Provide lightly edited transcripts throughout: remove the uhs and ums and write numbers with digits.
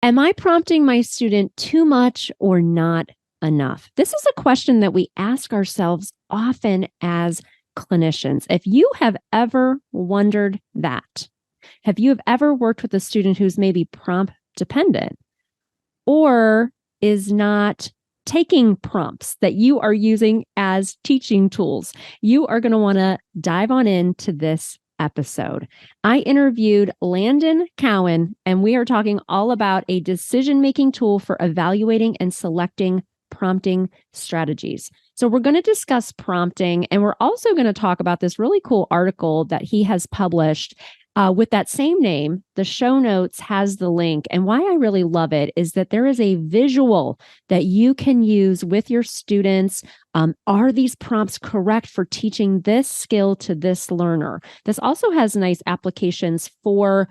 Am I prompting my student too much or not enough? This is a question that we ask ourselves often as clinicians. If you have ever wondered that, have you ever worked with a student who's maybe prompt dependent or is not taking prompts that you are using as teaching tools? You are going to want to dive on into this episode. I interviewed Landon Cowan, and we are talking all about a decision-making tool for evaluating and selecting prompting strategies. So we're going to discuss prompting, and we're also going to talk about this really cool article that he has published with that same name. The show notes has the link. And why I really love it is that there is a visual that you can use with your students. Are these prompts correct for teaching this skill to this learner? This also has nice applications for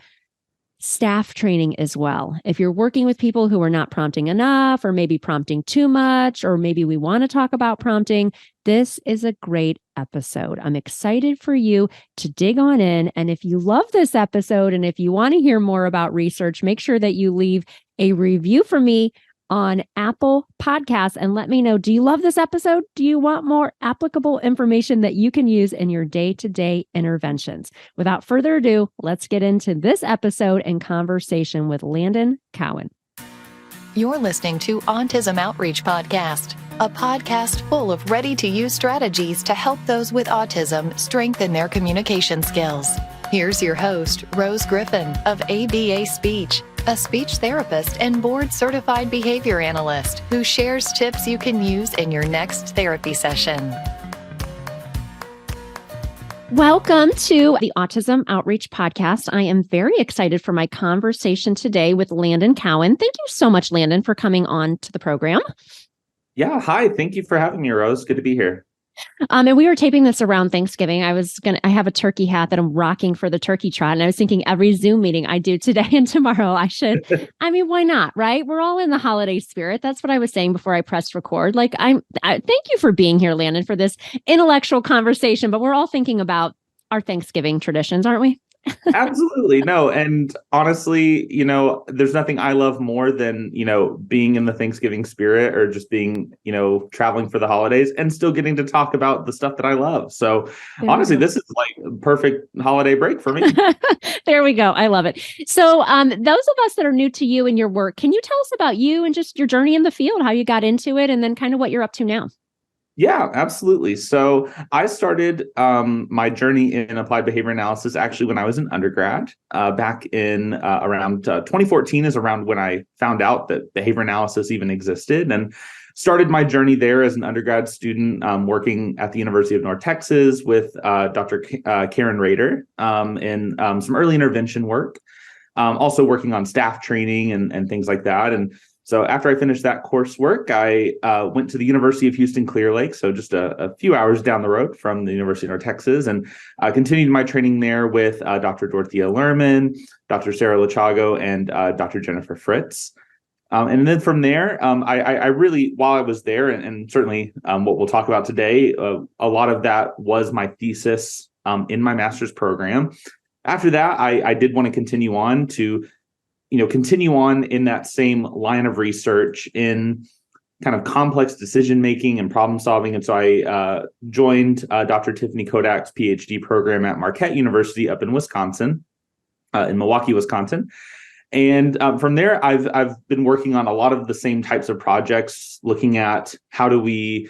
staff training as well. If you're working with people who are not prompting enough, or maybe prompting too much, or maybe we want to talk about prompting, this is a great episode. I'm excited for you to dig on in. And if you love this episode, and if you want to hear more about research, make sure that you leave a review for me on Apple Podcasts and let me know, do you love this episode? Do you want more applicable information that you can use in your day-to-day interventions? Without further ado, let's get into this episode and conversation with Landon Cowan. You're listening to Autism Outreach Podcast, a podcast full of ready-to-use strategies to help those with autism strengthen their communication skills. Here's your host, Rose Griffin of ABA Speech, a speech therapist and board-certified behavior analyst who shares tips you can use in your next therapy session. Welcome to the Autism Outreach Podcast. I am very excited for my conversation today with Landon Cowan. Thank you so much, Landon, for coming on to the program. Yeah, hi. Thank you for having me, Rose. Good to be here. And we were taping this around Thanksgiving. I have a turkey hat that I'm rocking for the turkey trot. And I was thinking every Zoom meeting I do today and tomorrow, why not, right? We're all in the holiday spirit. That's what I was saying before I pressed record. Thank you for being here, Landon, for this intellectual conversation, but we're all thinking about our Thanksgiving traditions, aren't we? Absolutely. No. And honestly, there's nothing I love more than, being in the Thanksgiving spirit or just being, traveling for the holidays and still getting to talk about the stuff that I love. So honestly, this is like a perfect holiday break for me. There we go. I love it. So those of us that are new to you and your work, can you tell us about you and just your journey in the field, how you got into it, and then kind of what you're up to now? Yeah, absolutely. So I started my journey in applied behavior analysis actually when I was an undergrad. Back in around 2014 is around when I found out that behavior analysis even existed, and started my journey there as an undergrad student working at the University of North Texas with Dr. Karen Rader in some early intervention work, also working on staff training and things like that. And so after I finished that coursework, I went to the University of Houston Clear Lake, so just a few hours down the road from the University of North Texas, and continued my training there with Dr. Dorothea Lerman, Dr. Sarah Lachago, and Dr. Jennifer Fritz. And then from there, I really, while I was there, and certainly what we'll talk about today, a lot of that was my thesis in my master's program. After that, I did want to continue on in that same line of research in kind of complex decision making and problem solving. And so I joined Dr. Tiffany Kodak's PhD program at Marquette University up in Wisconsin, in Milwaukee, Wisconsin. And from there, I've been working on a lot of the same types of projects, looking at how do we,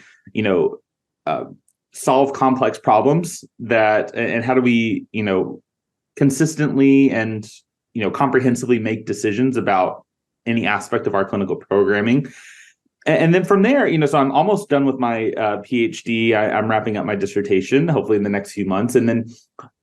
solve complex problems and how do we, consistently and comprehensively make decisions about any aspect of our clinical programming. And then from there, so I'm almost done with my PhD. I'm wrapping up my dissertation, hopefully in the next few months. And then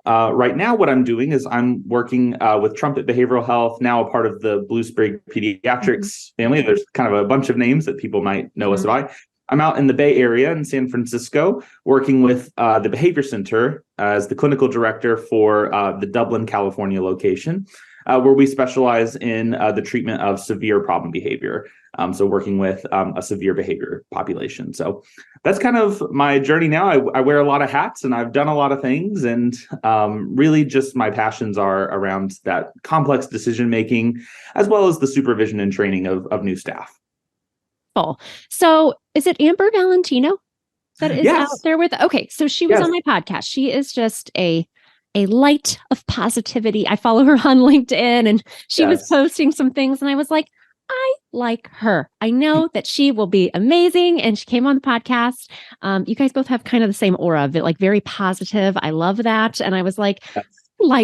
right now what I'm doing is I'm working with Trumpet Behavioral Health, now a part of the Blue Sprig Pediatrics family. There's kind of a bunch of names that people might know us by. I'm out in the Bay Area in San Francisco, working with the Behavior Center as the clinical director for the Dublin, California location. where we specialize in the treatment of severe problem behavior. So working with a severe behavior population. So that's kind of my journey now. I wear a lot of hats and I've done a lot of things, and really just my passions are around that complex decision making, as well as the supervision and training of new staff. Oh, so is it Amber Valentino that is out there with? Okay, so she was on my podcast. She is just a light of positivity. I follow her on LinkedIn, and she was posting some things, and I was like, I like her. I know that she will be amazing. And she came on the podcast. You guys both have kind of the same aura of it, like very positive. I love that. And I was like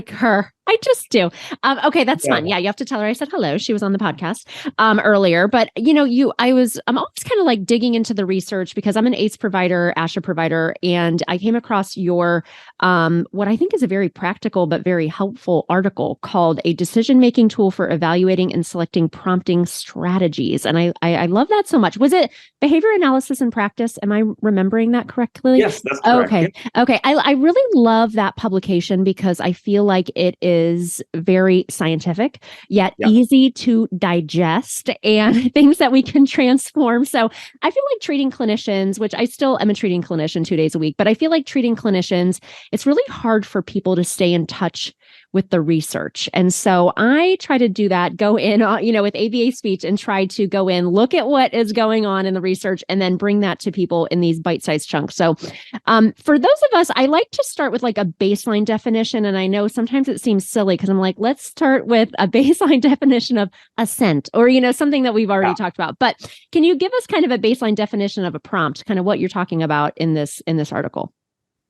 her. I just do. Okay, that's fun. Yeah, you have to tell her I said hello. She was on the podcast earlier, but I'm always kind of like digging into the research because I'm an ACE provider, ASHA provider, and I came across your what I think is a very practical but very helpful article called "A Decision-Making Tool for Evaluating and Selecting Prompting Strategies," and I love that so much. Was it behavior analysis in practice? Am I remembering that correctly? Yes, that's correct. Okay, okay. I really love that publication because I feel like it is very scientific, yet easy to digest and things that we can transform. So I feel like treating clinicians, which I still am a treating clinician 2 days a week, but I feel like treating clinicians, it's really hard for people to stay in touch with the research. And so I try to do that, go in, with ABA speech and try to go in, look at what is going on in the research and then bring that to people in these bite-sized chunks. So for those of us, I like to start with like a baseline definition. And I know sometimes it seems silly because I'm like, let's start with a baseline definition of assent or, something that we've already talked about. But can you give us kind of a baseline definition of a prompt, kind of what you're talking about in this article?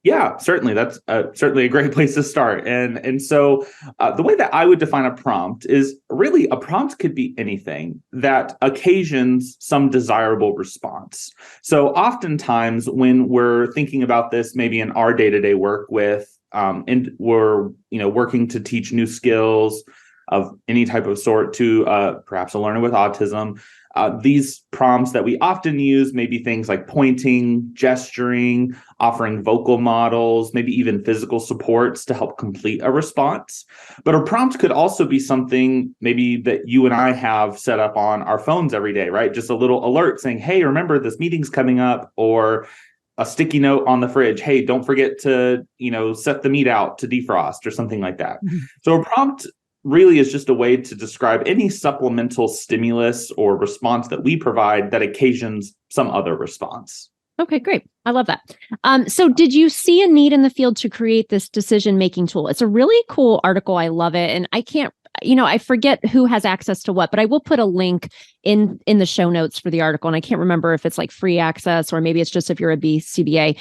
Yeah, certainly. That's certainly a great place to start. And so the way that I would define a prompt is really a prompt could be anything that occasions some desirable response. So oftentimes when we're thinking about this, maybe in our day-to-day work with, and we're, working to teach new skills of any type of sort to perhaps a learner with autism, these prompts that we often use may be things like pointing, gesturing, offering vocal models, maybe even physical supports to help complete a response. But a prompt could also be something maybe that you and I have set up on our phones every day, right? Just a little alert saying, hey, remember this meeting's coming up, or a sticky note on the fridge. Hey, don't forget to, set the meat out to defrost or something like that. Mm-hmm. So a prompt really is just a way to describe any supplemental stimulus or response that we provide that occasions some other response. Okay, great. I love that. So did you see a need in the field to create this decision-making tool? It's a really cool article. I love it. And I can't, I forget who has access to what, but I will put a link in the show notes for the article. And I can't remember if it's like free access or maybe it's just if you're a BCBA.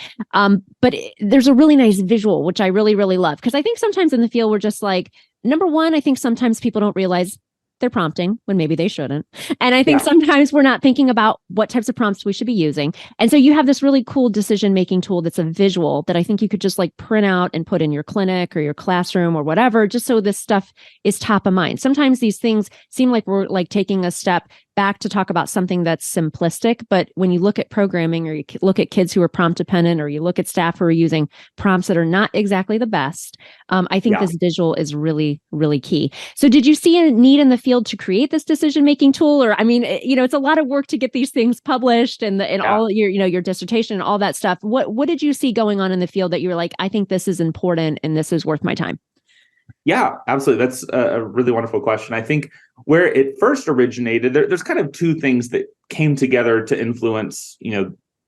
But there's a really nice visual, which I really, really love. Because I think sometimes in the field, we're just like, number one, I think sometimes people don't realize they're prompting when maybe they shouldn't. And I think sometimes we're not thinking about what types of prompts we should be using. And so you have this really cool decision-making tool that's a visual that I think you could just like print out and put in your clinic or your classroom or whatever, just so this stuff is top of mind. Sometimes these things seem like we're like taking a step back to talk about something that's simplistic. But when you look at programming or you look at kids who are prompt dependent or you look at staff who are using prompts that are not exactly the best, I think this visual is really, really key. So did you see a need in the field to create this decision-making tool? Or, I mean, it's a lot of work to get these things published and all your, your dissertation and all that stuff. What did you see going on in the field that you were like, I think this is important and this is worth my time? Yeah, absolutely. That's a really wonderful question. I think where it first originated, there's kind of two things that came together to influence,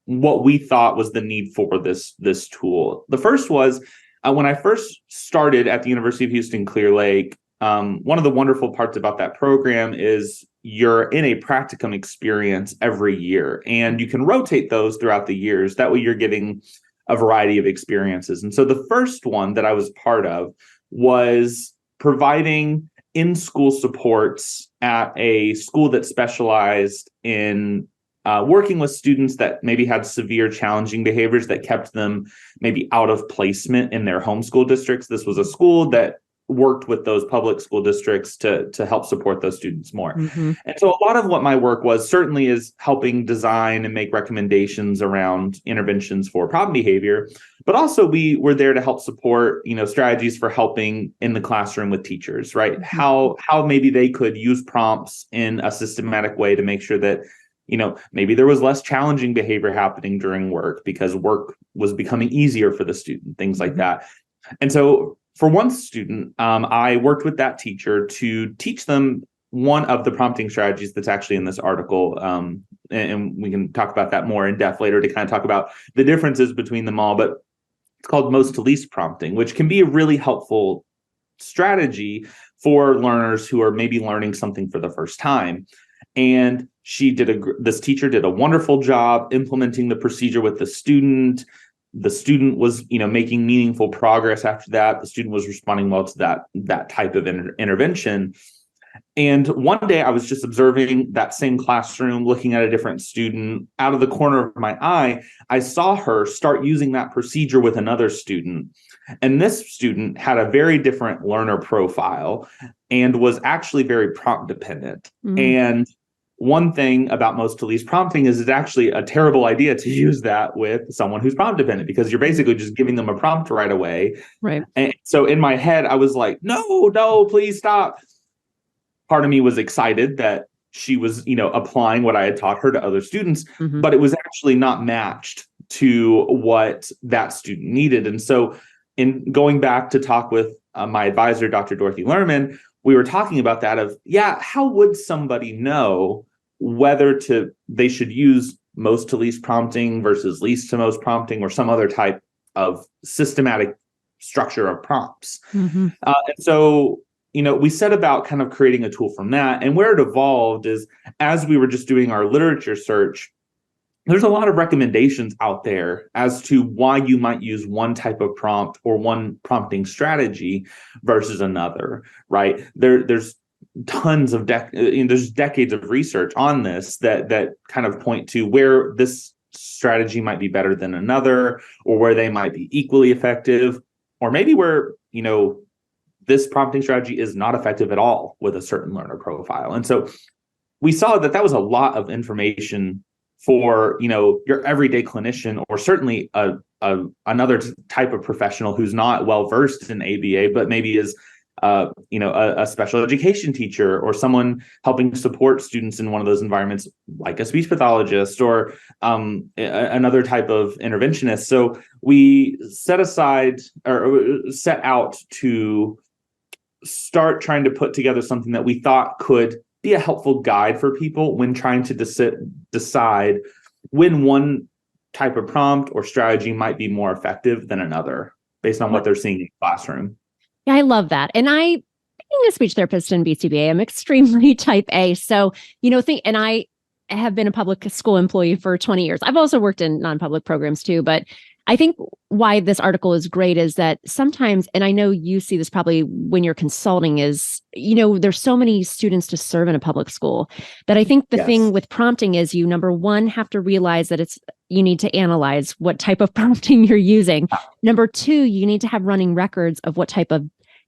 what we thought was the need for this tool. The first was when I first started at the University of Houston Clear Lake. One of the wonderful parts about that program is you're in a practicum experience every year, and you can rotate those throughout the years. That way you're getting a variety of experiences. And so the first one that I was part of was providing in-school supports at a school that specialized in working with students that maybe had severe challenging behaviors that kept them maybe out of placement in their homeschool districts. This was a school that worked with those public school districts to help support those students more. Mm-hmm. And so a lot of what my work was certainly is helping design and make recommendations around interventions for problem behavior, but also we were there to help support, strategies for helping in the classroom with teachers, right? Mm-hmm. How maybe they could use prompts in a systematic way to make sure that maybe there was less challenging behavior happening during work because work was becoming easier for the student, things like that. And so for one student, I worked with that teacher to teach them one of the prompting strategies that's actually in this article. And we can talk about that more in depth later to kind of talk about the differences between them all. But it's called most to least prompting, which can be a really helpful strategy for learners who are maybe learning something for the first time. And this teacher did a wonderful job implementing the procedure with the student. The student was, making meaningful progress after that. The student was responding well to that type of intervention. And one day I was just observing that same classroom, looking at a different student. Out of the corner of my eye, I saw her start using that procedure with another student. And this student had a very different learner profile and was actually very prompt dependent. Mm-hmm. And one thing about most to least prompting is it's actually a terrible idea to use that with someone who's prompt dependent because you're basically just giving them a prompt right away. Right. And so in my head, I was like, no, please stop. Part of me was excited that she was, applying what I had taught her to other students, Mm-hmm. but it was actually not matched to what that student needed. And so in going back to talk with my advisor, Dr. Dorothy Lerman, we were talking about that of, how would somebody know whether they should use most to least prompting versus least to most prompting or some other type of systematic structure of prompts. Mm-hmm. And so, we set about kind of creating a tool from that. And where it evolved is as we were just doing our literature search, there's a lot of recommendations out there as to why you might use one type of prompt or one prompting strategy versus another, right? There's tons of there's decades of research on this that kind of point to where this strategy might be better than another, or where they might be equally effective, or maybe where this prompting strategy is not effective at all with a certain learner profile. And so we saw that was a lot of information for your everyday clinician, or certainly another type of professional who's not well versed in ABA, but maybe is a special education teacher or someone helping support students in one of those environments, like a speech pathologist or another type of interventionist. So we set out to start trying to put together something that we thought could be a helpful guide for people when trying to decide when one type of prompt or strategy might be more effective than another based on what they're seeing in the classroom. Yeah, I love that. And being a speech therapist in BCBA, I'm extremely type A. So, and I have been a public school employee for 20 years. I've also worked in non-public programs too, but I think why this article is great is that sometimes, and I know you see this probably when you're consulting, is, there's so many students to serve in a public school that I think the thing with prompting is you, number one, have to realize that you need to analyze what type of prompting you're using. Number two, you need to have running records of what type of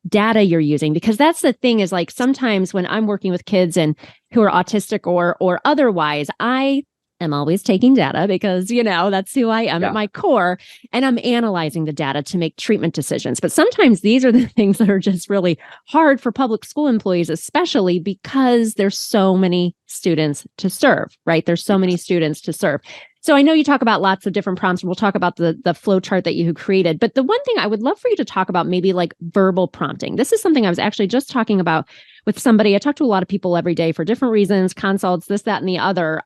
data you're using, because that's the thing is like sometimes when I'm working with kids and who are autistic or otherwise, I am always taking data because, that's who I am at my core. And I'm analyzing the data to make treatment decisions. But sometimes these are the things that are just really hard for public school employees, especially because there's so many students to serve, right? There's so many students to serve. So I know you talk about lots of different prompts. We'll talk about the flow chart that you created. But the one thing I would love for you to talk about, maybe like verbal prompting. This is something I was actually just talking about with somebody. I talk to a lot of people every day for different reasons, consults, this, that, and the other.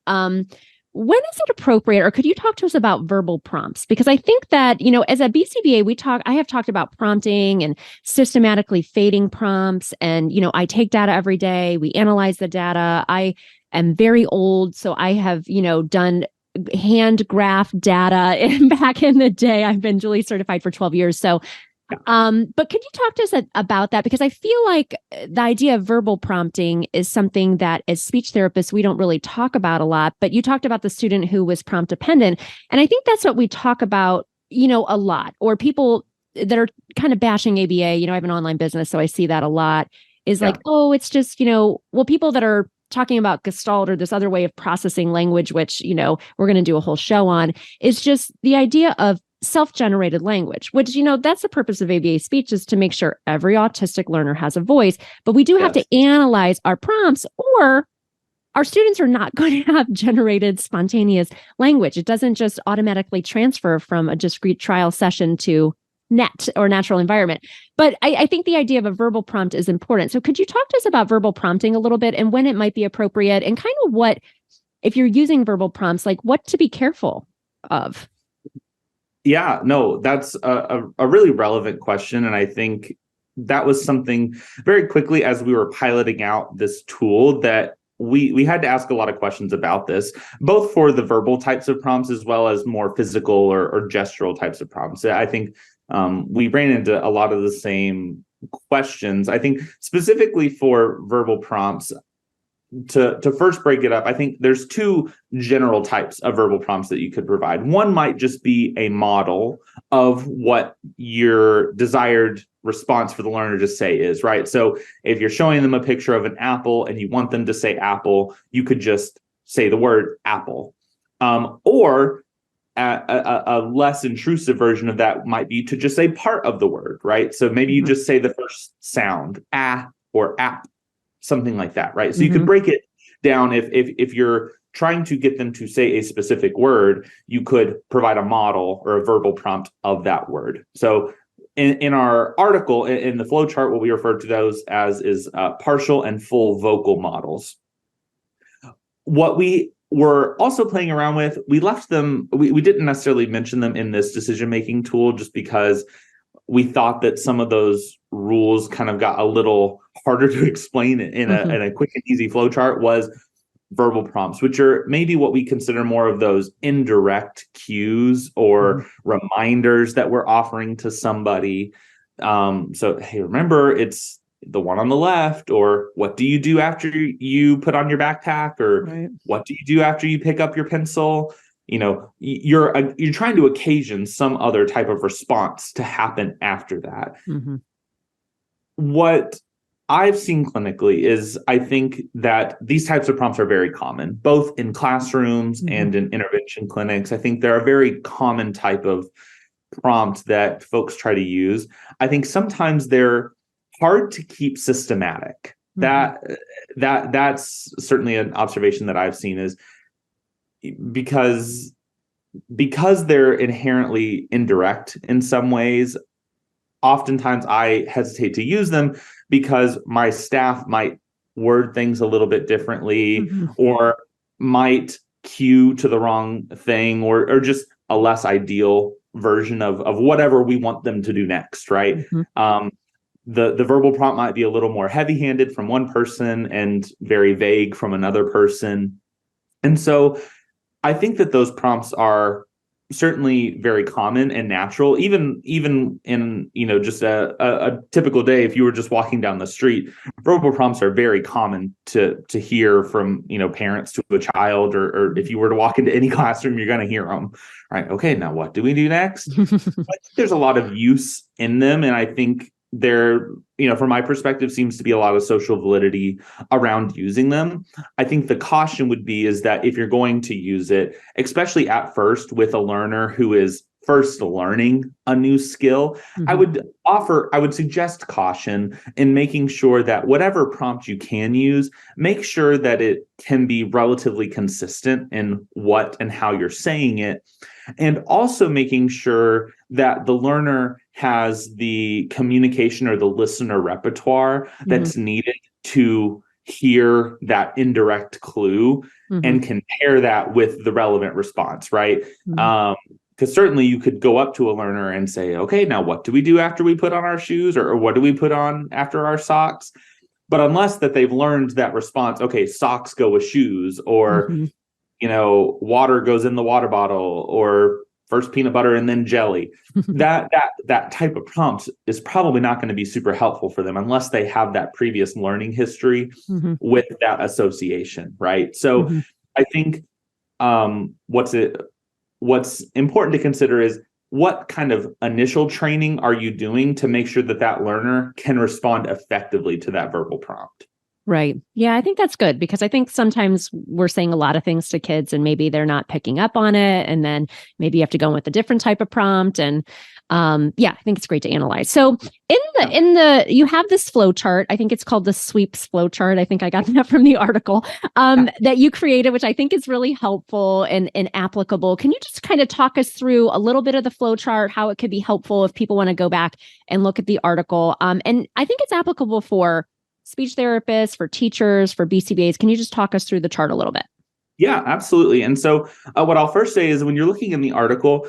When is it appropriate, or could you talk to us about verbal prompts? Because I think that, as a BCBA, I have talked about prompting and systematically fading prompts. And, I take data every day. We analyze the data. I am very old, so I have, done hand graph data back in the day. I've been dually certified for 12 years. So, but could you talk to us about that? Because I feel like the idea of verbal prompting is something that as speech therapists, we don't really talk about a lot, but you talked about the student who was prompt dependent. And I think that's what we talk about, a lot, or people that are kind of bashing ABA, I have an online business, so I see that a lot, is like, Yeah. oh, it's just, well, people that are talking about Gestalt or this other way of processing language, which, we're going to do a whole show on, is just the idea of self-generated language, which, that's the purpose of ABA speech, is to make sure every autistic learner has a voice. But we do have to analyze our prompts, or our students are not going to have generated spontaneous language. It doesn't just automatically transfer from a discrete trial session to net or natural environment. But I think the idea of a verbal prompt is important. So could you talk to us about verbal prompting a little bit, and when it might be appropriate, and kind of what, if you're using verbal prompts, like what to be careful of? Yeah, no, that's a really relevant question. And I think that was something very quickly as we were piloting out this tool that we had to ask a lot of questions about this, both for the verbal types of prompts as well as more physical or gestural types of prompts. I think we ran into a lot of the same questions. I think specifically for verbal prompts, to first break it up, I think there's two general types of verbal prompts that you could provide. One might just be a model of what your desired response for the learner to say is, right? So if you're showing them a picture of an apple and you want them to say apple, you could just say the word apple. Or a less intrusive version of that might be to just say part of the word, right? So maybe you just say the first sound, ah or app, something like that, right? So you could break it down. If you're trying to get them to say a specific word, you could provide a model or a verbal prompt of that word. So in our article, in the flowchart, what we refer to those as is partial and full vocal models. What we were also playing around with, we left them, we didn't necessarily mention them in this decision-making tool just because we thought that some of those rules kind of got a little harder to explain in a quick and easy flowchart. Was verbal prompts, which are maybe what we consider more of those indirect cues or reminders that we're offering to somebody. So, hey, remember, it's the one on the left, or what do you do after you put on your backpack, or what do you do after you pick up your pencil? You're trying to occasion some other type of response to happen after that. What I've seen clinically is, I think that these types of prompts are very common, both in classrooms and in intervention clinics. I think they're a very common type of prompt that folks try to use. I think sometimes they're hard to keep systematic. That's certainly an observation that I've seen, is because they're inherently indirect in some ways. Oftentimes I hesitate to use them because my staff might word things a little bit differently, or might cue to the wrong thing, or just a less ideal version of whatever we want them to do next, right? The verbal prompt might be a little more heavy-handed from one person and very vague from another person. And so I think that those prompts are certainly very common and natural, even in just a typical day. If you were just walking down the street, verbal prompts are very common to hear from parents to a child, or if you were to walk into any classroom, you're going to hear them, right? Okay, now what do we do next? I think there's a lot of use in them, and I think there, from my perspective, seems to be a lot of social validity around using them. I think the caution would be is that if you're going to use it, especially at first with a learner who is first learning a new skill, I would suggest caution in making sure that whatever prompt you can use, make sure that it can be relatively consistent in what and how you're saying it. And also making sure that the learner has the communication or the listener repertoire that's needed to hear that indirect clue and compare that with the relevant response, right? Because certainly you could go up to a learner and say, okay, now what do we do after we put on our shoes, or what do we put on after our socks? But unless that they've learned that response, okay, socks go with shoes, or water goes in the water bottle, or first peanut butter and then jelly. that type of prompt is probably not going to be super helpful for them unless they have that previous learning history with that association, right? So I think what's important to consider is what kind of initial training are you doing to make sure that that learner can respond effectively to that verbal prompt? Right. Yeah, I think that's good because I think sometimes we're saying a lot of things to kids and maybe they're not picking up on it. And then maybe you have to go with a different type of prompt. And yeah, I think it's great to analyze. So you have this flow chart. I think it's called the sweeps flow chart. I think I got that from the article that you created, which I think is really helpful and applicable. Can you just kind of talk us through a little bit of the flow chart, how it could be helpful if people want to go back and look at the article? And I think it's applicable for speech therapists, for teachers, for BCBAs. Can you just talk us through the chart a little bit? Yeah, absolutely. And so what I'll first say is when you're looking in the article,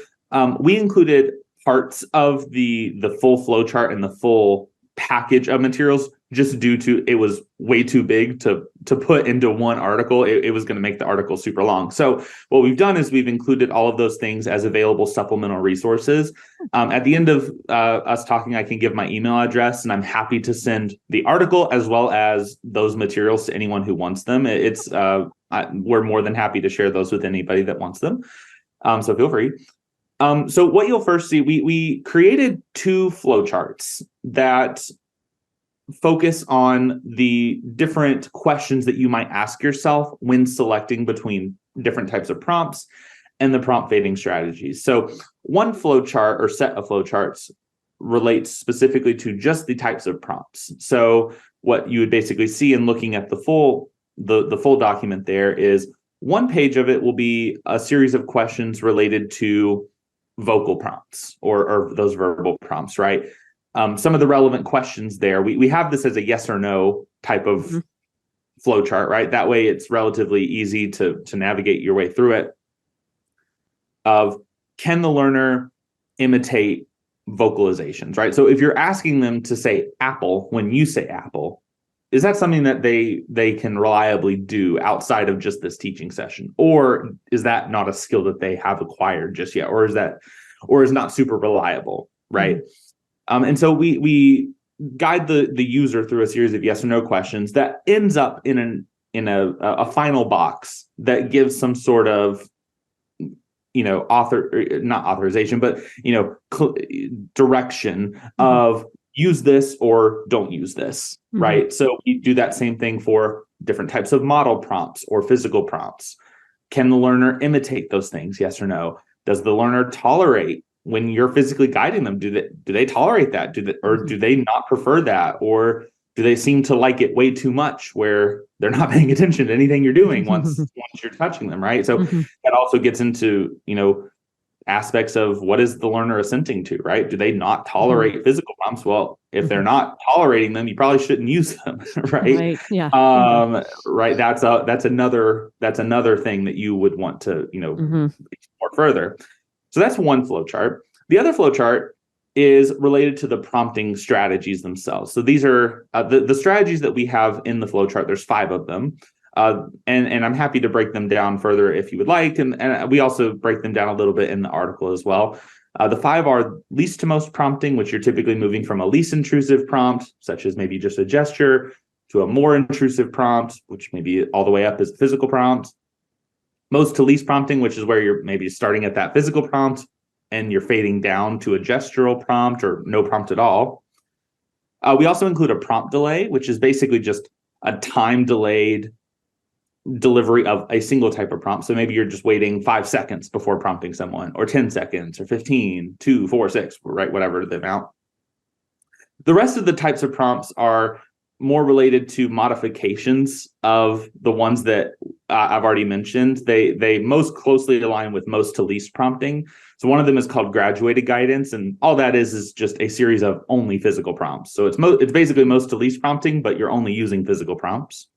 we included parts of the full flow chart and the full package of materials just due to it was way too big to put into one article. It was going to make the article super long. So what we've done is we've included all of those things as available supplemental resources. At the end of us talking, I can give my email address, and I'm happy to send the article as well as those materials to anyone who wants them. We're more than happy to share those with anybody that wants them. So feel free. So what you'll first see, we created 2 flowcharts that focus on the different questions that you might ask yourself when selecting between different types of prompts and the prompt fading strategies. So one flowchart or set of flowcharts relates specifically to just the types of prompts. So what you would basically see in looking at the full document there is one page of it will be a series of questions related to vocal prompts or those verbal prompts, right? Some of the relevant questions there, we have this as a yes or no type of flow chart, right? That way it's relatively easy to navigate your way through it. Can the learner imitate vocalizations, right? So if you're asking them to say apple when you say apple, is that something that they can reliably do outside of just this teaching session? Or is that not a skill that they have acquired just yet? Or is not super reliable, right? And so we guide the user through a series of yes or no questions that ends up in a final box that gives some sort of not authorization, but direction of use this or don't use this, right? So we do that same thing for different types of model prompts or physical prompts. Can the learner imitate those things? Yes or no? Does the learner tolerate when you're physically guiding them? Do they tolerate that? Do they not prefer that? Or do they seem to like it way too much where they're not paying attention to anything you're doing once you're touching them, right? So that also gets into, aspects of what is the learner assenting to, right? Do they not tolerate physical prompts? Well, if they're not tolerating them, you probably shouldn't use them, right? Right. Yeah. Right. That's another thing that you would want to, explore further. So that's one flow chart. The other flow chart is related to the prompting strategies themselves. So these are the strategies that we have in the flow chart. There's 5 of them. And I'm happy to break them down further if you would like. And we also break them down a little bit in the article as well. The 5 are least to most prompting, which you're typically moving from a least intrusive prompt, such as maybe just a gesture, to a more intrusive prompt, which maybe all the way up is a physical prompt. Most to least prompting, which is where you're maybe starting at that physical prompt and you're fading down to a gestural prompt or no prompt at all. We also include a prompt delay, which is basically just a time delayed delivery of a single type of prompt. So maybe you're just waiting 5 seconds before prompting someone, or 10 seconds, or 15, 2, 4, 6, right? Whatever the amount. The rest of the types of prompts are more related to modifications of the ones that I've already mentioned. They most closely align with most to least prompting. So one of them is called graduated guidance, and all that is just a series of only physical prompts. So it's basically most to least prompting, but you're only using physical prompts.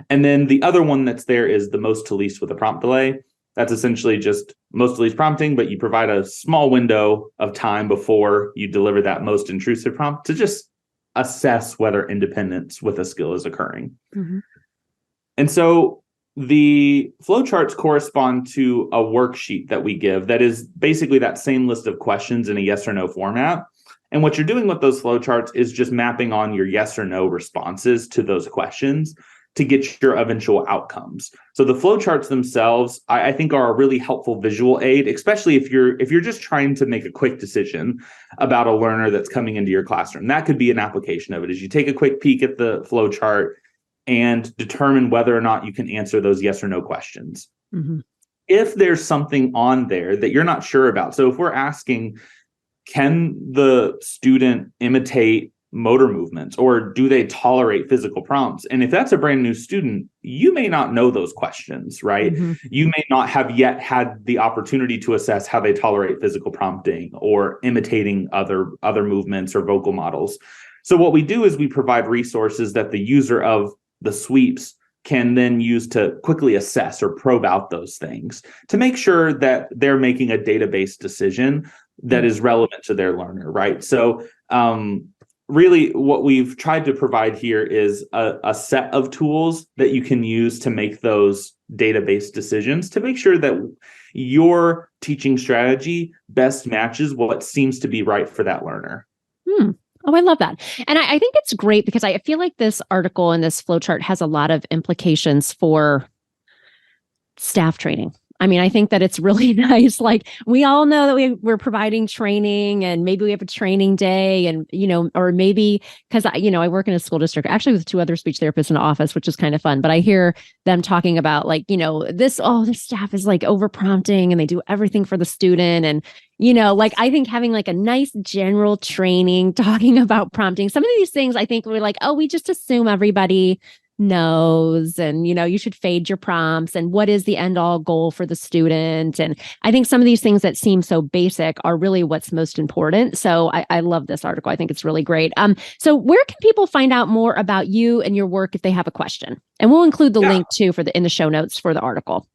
And then the other one that's there is the most to least with a prompt delay. That's essentially just most to least prompting, but you provide a small window of time before you deliver that most intrusive prompt to just assess whether independence with a skill is occurring. And so the flowcharts correspond to a worksheet that we give that is basically that same list of questions in a yes or no format. And what you're doing with those flowcharts is just mapping on your yes or no responses to those questions. to get your eventual outcomes. So the flowcharts themselves, I think, are a really helpful visual aid, especially if you're just trying to make a quick decision about a learner that's coming into your classroom. That could be an application of it, is you take a quick peek at the flowchart and determine whether or not you can answer those yes or no questions. Mm-hmm. If there's something on there that you're not sure about, so if we're asking, can the student imitate motor movements, or do they tolerate physical prompts? And if that's a brand new student, you may not know those questions, right? Mm-hmm. You may not have yet had the opportunity to assess how they tolerate physical prompting or imitating other movements or vocal models. So what we do is we provide resources that the user of the sweeps can then use to quickly assess or probe out those things to make sure that they're making a database decision that is relevant to their learner, right? So really what we've tried to provide here is a set of tools that you can use to make those database decisions to make sure that your teaching strategy best matches what seems to be right for that learner. Oh, I love that. And I think it's great because I feel like this article and this flowchart has a lot of implications for staff training. I mean, I think that it's really nice. Like, we all know that we're providing training, and maybe we have a training day, and, or maybe because, I work in a school district, actually with 2 other speech therapists in the office, which is kind of fun. But I hear them talking about this staff is like over prompting and they do everything for the student. And, I think having like a nice general training talking about prompting, some of these things, I think we're like, oh, we just assume everybody knows, and you should fade your prompts, and what is the end all goal for the student. And I think some of these things that seem so basic are really what's most important. So I love this article. I think it's really great. So where can people find out more about you and your work if they have a question? And we'll include the link too in the show notes for the article.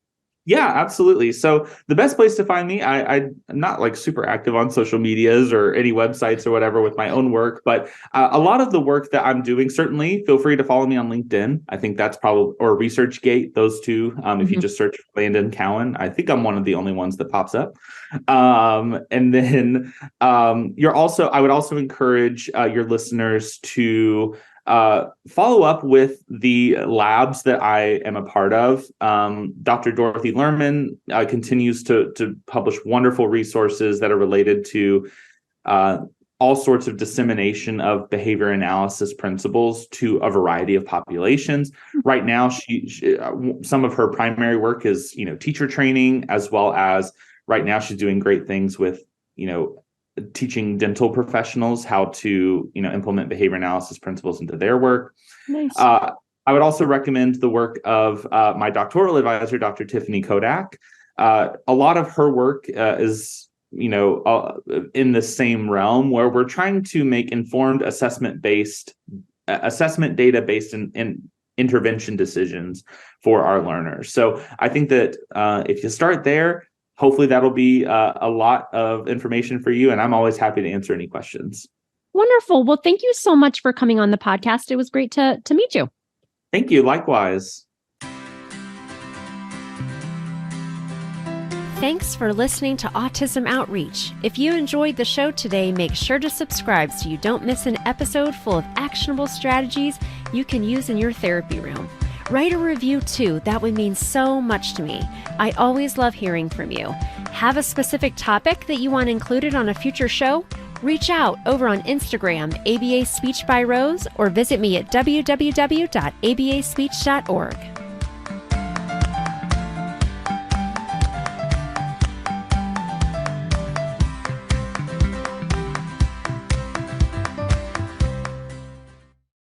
Yeah, absolutely. So the best place to find me, I'm not like super active on social medias or any websites or whatever with my own work, but a lot of the work that I'm doing, certainly feel free to follow me on LinkedIn. I think that's probably, or ResearchGate, those two. If you just search Landon Cowan, I think I'm one of the only ones that pops up. And then I would also encourage your listeners to follow up with the labs that I am a part of. Dr. Dorothy Lerman continues to publish wonderful resources that are related to all sorts of dissemination of behavior analysis principles to a variety of populations. Right now, she some of her primary work is, teacher training, as well as right now she's doing great things with, teaching dental professionals how to, implement behavior analysis principles into their work. Nice. I would also recommend the work of my doctoral advisor, Dr. Tiffany Kodak. A lot of her work is, in the same realm, where we're trying to make informed assessment data based in intervention decisions for our learners. So I think that if you start there, hopefully that'll be a lot of information for you, and I'm always happy to answer any questions. Wonderful. Well, thank you so much for coming on the podcast. It was great to meet you. Thank you. Likewise. Thanks for listening to Autism Outreach. If you enjoyed the show today, make sure to subscribe so you don't miss an episode full of actionable strategies you can use in your therapy room. Write a review too. That would mean so much to me. I always love hearing from you. Have a specific topic that you want included on a future show? Reach out over on Instagram, ABA Speech by Rose, or visit me at www.abaspeech.org.